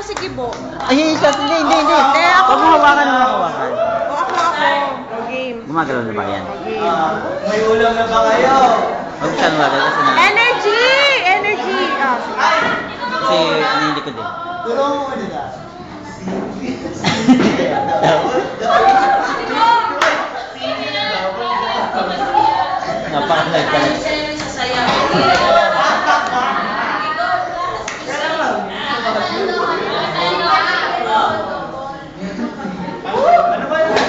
si Gibo. Ay, isa. Hindi. Hindi, ako. Huwag mo hawakan mo hawakan. O, ako. Game. Gumagalaw na ba yan? May ulam na ba kayo? Huwag saan wala kasi na. Energy! Energy! Ah, sige. Kasi ano hindi ko din. Tulungan mo nila. Napakalag ka lang. Ano ba yun?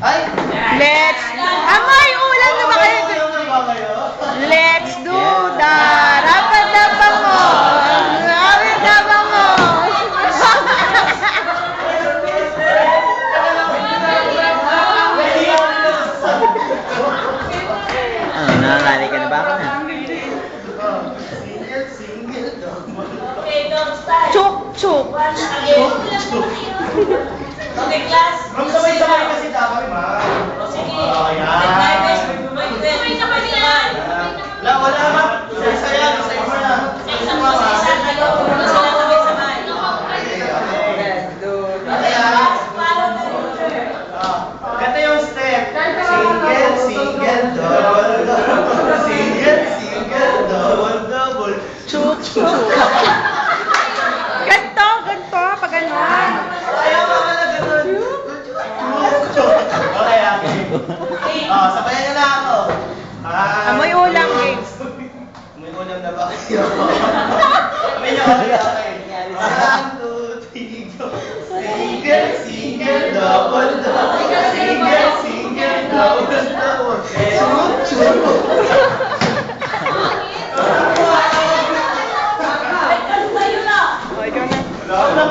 Ay! Let's... Amay, ulan na ba kayo? Let's do the rapat-dapat mo. Rapat-dapat mo. Ano, nananali ka na ba ako na? Chuk, chuk. Okay, class. Ma'am, sabay-sabay kasi dapat, ma'am. Sige. Ayan. Wala, ma'am. Isa yan, isa mo na. Isa mo, ma'am. Ganito yung step. Single, double. Single, double. Chuk, chuk. Ganto, pag ganon. Ayaw ka pala ganun. Okay, okay. Sabayan niyo na ako. Amoy ulam, games. Amoy ulam na ba kayo? Amoy niyo kami, okay. 1, 2, 3, go. Single, double. Single, double. Chuk. O, ikaw na. Wala